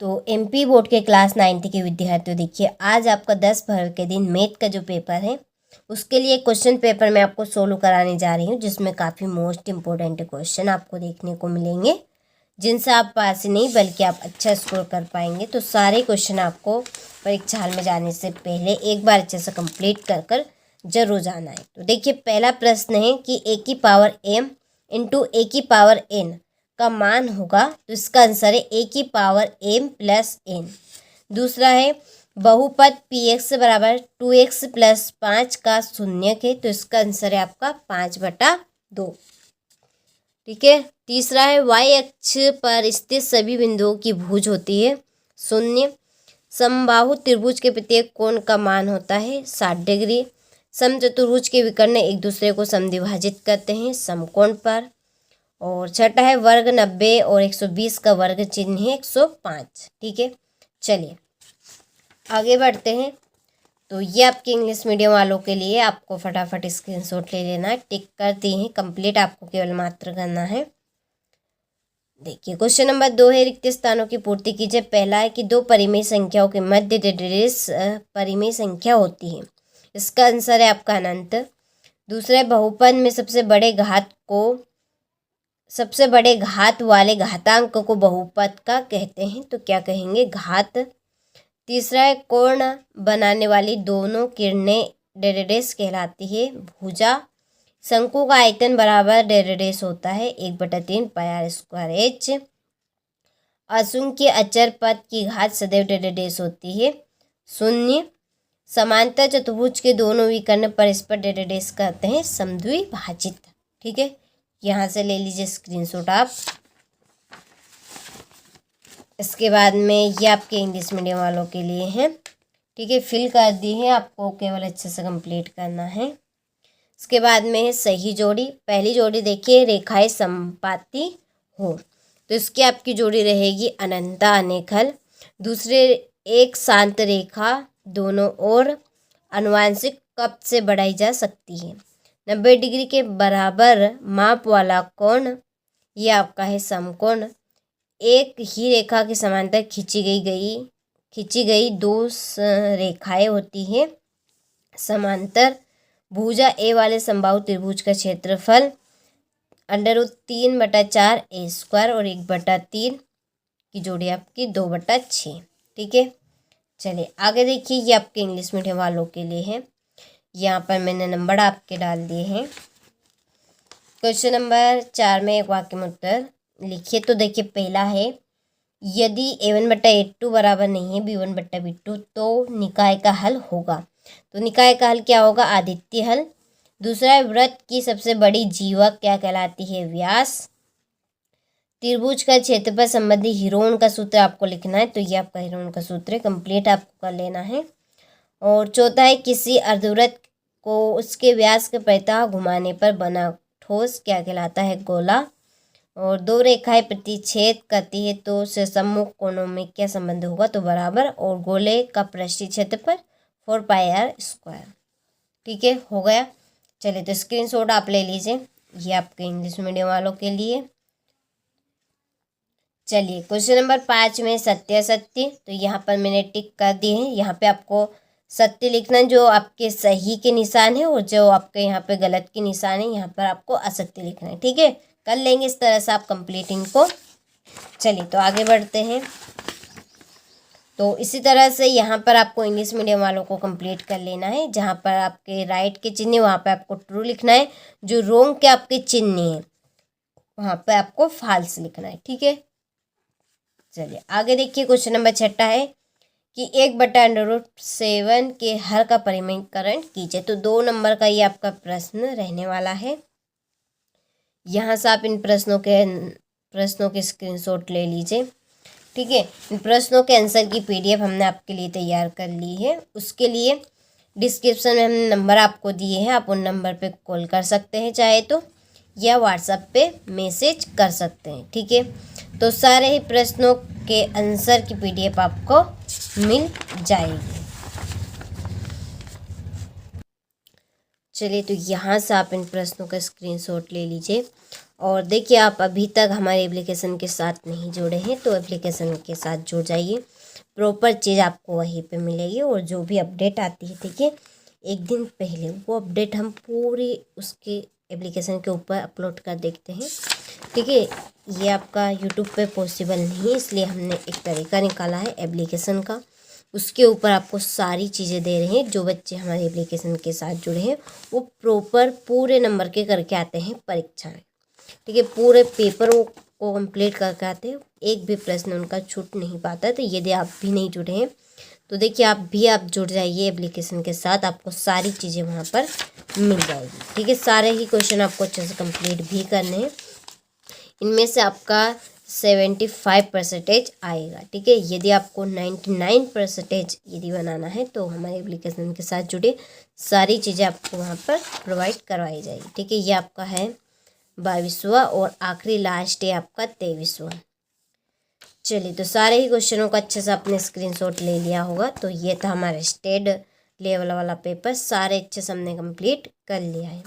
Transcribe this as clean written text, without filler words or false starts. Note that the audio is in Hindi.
तो एमपी बोर्ड के क्लास 9th के विद्यार्थियों, देखिए आज आपका 10 फरवरी के दिन मैथ का जो पेपर है उसके लिए क्वेश्चन पेपर मैं आपको सोल्व कराने जा रही हूँ, जिसमें काफ़ी मोस्ट इम्पोर्टेंट क्वेश्चन आपको देखने को मिलेंगे, जिनसे आप पास ही नहीं बल्कि आप अच्छा स्कोर कर पाएंगे। तो सारे क्वेश्चन आपको परीक्षा हॉल में जाने से पहले एक बार अच्छे से कंप्लीट कर कर जरूर जाना है। तो देखिए पहला प्रश्न है कि a की पावर m इंटू a की पावर n का मान होगा, तो इसका आंसर है a की पावर m प्लस n। दूसरा है बहुपद px बराबर 2x प्लस 5 का शून्यक है, तो इसका आंसर है आपका 5/2। ठीक है। तीसरा है y अक्ष पर स्थित सभी बिंदुओं की भुज होती है 0। समबाहु त्रिभुज के प्रत्येक कोण का मान होता है 60 डिग्री। समचतुर्भुज के विकर्ण एक दूसरे को समद्विभाजित करते हैं समकोण पर। और छठा है वर्ग 90 और 120 का वर्ग चिन्ह है 105। ठीक है, चलिए आगे बढ़ते हैं। तो ये आपके इंग्लिश मीडियम वालों के लिए आपको फटाफट स्क्रीनशॉट ले लेना है, टिक कर दिए हैं, कंप्लीट आपको केवल मात्र करना है। देखिए क्वेश्चन नंबर 2 है रिक्त स्थानों की पूर्ति कीजिए। पहला है कि दो परिमेय संख्याओं के मध्य डेडेस परिमेय संख्या होती है, इसका आंसर है आपका अनंत। दूसरा है बहुपद में सबसे बड़े घात वाले घातांक को बहुपद का कहते हैं, तो क्या कहेंगे, घात। तीसरा है कोण बनाने वाली दोनों किरणें डेडेस कहलाती है भुजा। शंकु का आयतन बराबर डेडेस होता है 1/3 πr² h। असंख्य अचर पद की घात सदैव डेडेस होती है 0। समांतर चतुर्भुज के दोनों विकर्ण परस्पर डेडेस कहते हैं समद्विभाजित। ठीक है, यहाँ से ले लीजिए स्क्रीनशॉट आप। इसके बाद में ये आपके इंग्लिश मीडियम वालों के लिए है। ठीक है, फिल कर दी है, आपको केवल अच्छे से कंप्लीट करना है। इसके बाद में है सही जोड़ी। पहली जोड़ी देखिए रेखाएं संपाती हो, तो इसकी आपकी जोड़ी रहेगी अनंता अनेकल। दूसरे एक शांत रेखा दोनों ओर अनुवांशिक कप से बढ़ाई जा सकती है। 90 डिग्री के बराबर माप वाला कोण ये आपका है समकोण। एक ही रेखा के समांतर खींची गई दो रेखाएं होती हैं समांतर। भुजा ए वाले समबाहु त्रिभुज का क्षेत्रफल √3/4 a² और 1/3 की जोड़ी आपकी 2/6। ठीक है, चलिए आगे देखिए, ये आपके इंग्लिश मीडियम वालों के लिए है। यहाँ पर मैंने नंबर आपके डाल दिए हैं। क्वेश्चन नंबर 4 में एक वाक्य में उत्तर लिखिए। तो देखिए पहला है यदि a1/a2 बराबर नहीं है b1/b2 तो निकाय का हल होगा। तो निकाय का हल क्या होगा, आदित्य हल। दूसरा है वृत्त की सबसे बड़ी जीवक क्या कहलाती है, व्यास। त्रिभुज का क्षेत्रफल संबंधी हीरोन का सूत्र आपको लिखना है, तो ये आपका हीरोन का सूत्र है, कंप्लीट आपको कर लेना है। और चौथा है किसी अर्धवृत्त को उसके व्यास के परितः घुमाने पर बना ठोस क्या कहलाता है, गोला। और दो रेखाएं प्रतिच्छेद करती है तो उससे सम्मुख कोणों में क्या संबंध होगा, तो बराबर। और गोले का पृष्ठीय क्षेत्रफल 4πr²। ठीक है, हो गया। चलिए तो स्क्रीनशॉट आप ले लीजिए, ये आपके इंग्लिश मीडियम वालों के लिए। चलिए क्वेश्चन नंबर 5 में सत्य असत्य, तो यहाँ पर मैंने टिक कर दिए हैं। यहाँ पे आपको सत्य लिखना है जो आपके सही के निशान है, और जो आपके यहाँ पे गलत के निशान है यहाँ पर आपको असत्य लिखना है। ठीक है, कर लेंगे इस तरह से आप कंप्लीटिंग को। चलिए तो आगे बढ़ते हैं। तो इसी तरह से यहाँ पर आपको इंग्लिश मीडियम वालों को कंप्लीट कर लेना है। जहाँ पर आपके राइट के चिन्ह वहाँ पे आपको ट्रू लिखना है, जो रोंग के आपके चिन्ह है वहाँ पे आपको फॉल्स लिखना है। ठीक है, चलिए आगे देखिए। क्वेश्चन नंबर 6 है कि 1/√7 के हर का परिमेयकरण कीजिए। तो 2 नंबर का ये आपका प्रश्न रहने वाला है। यहाँ से आप इन प्रश्नों के स्क्रीनशॉट ले लीजिए। ठीक है, इन प्रश्नों के आंसर की PDF हमने आपके लिए तैयार कर ली है। उसके लिए डिस्क्रिप्शन में हमने नंबर आपको दिए हैं, आप उन नंबर पे कॉल कर सकते हैं चाहे तो, या व्हाट्सएप पे मैसेज कर सकते हैं। ठीक है, तो सारे ही प्रश्नों के आंसर की PDF आपको मिल जाएगी। चलिए तो यहाँ से आप इन प्रश्नों का स्क्रीनशॉट ले लीजिए और देखिए आप अभी तक हमारे एप्लीकेशन के साथ नहीं जुड़े हैं तो एप्लीकेशन के साथ जुड़ जाइए, प्रॉपर चीज़ आपको वहीं पे मिलेगी। और जो भी अपडेट आती है देखिए एक दिन पहले, वो अपडेट हम पूरी उसके एप्लीकेशन के ऊपर अपलोड कर देखते हैं। ठीक है, ये आपका यूट्यूब पे पॉसिबल नहीं है, इसलिए हमने एक तरीका निकाला है एप्लीकेशन का। उसके ऊपर आपको सारी चीज़ें दे रहे हैं। जो बच्चे हमारे एप्लीकेशन के साथ जुड़े हैं वो प्रॉपर पूरे नंबर के करके आते हैं परीक्षा में। ठीक है, पूरे पेपरों को कंप्लीट करके आते हैं, एक भी प्रश्न उनका छूट नहीं पाता। तो यदि आप भी नहीं जुड़े हैं तो देखिए आप जुड़ जाइए एप्लीकेशन के साथ, आपको सारी चीज़ें वहाँ पर मिल जाएगी। ठीक है, सारे ही क्वेश्चन आपको अच्छे से कंप्लीट भी करने हैं। इनमें से आपका 75% आएगा। ठीक है, यदि आपको 99% यदि बनाना है तो हमारे एप्लीकेशन के साथ जुड़े, सारी चीज़ें आपको वहाँ पर प्रोवाइड करवाई जाएगी। ठीक है, ये आपका है 22वां और आखिरी लास्ट है आपका 23वां। चलिए, तो सारे ही क्वेश्चनों का अच्छे से आपने स्क्रीनशॉट ले लिया होगा। तो ये था हमारा स्टेट लेवल वाला पेपर, सारे अच्छे से हमने कंप्लीट कर लिया है।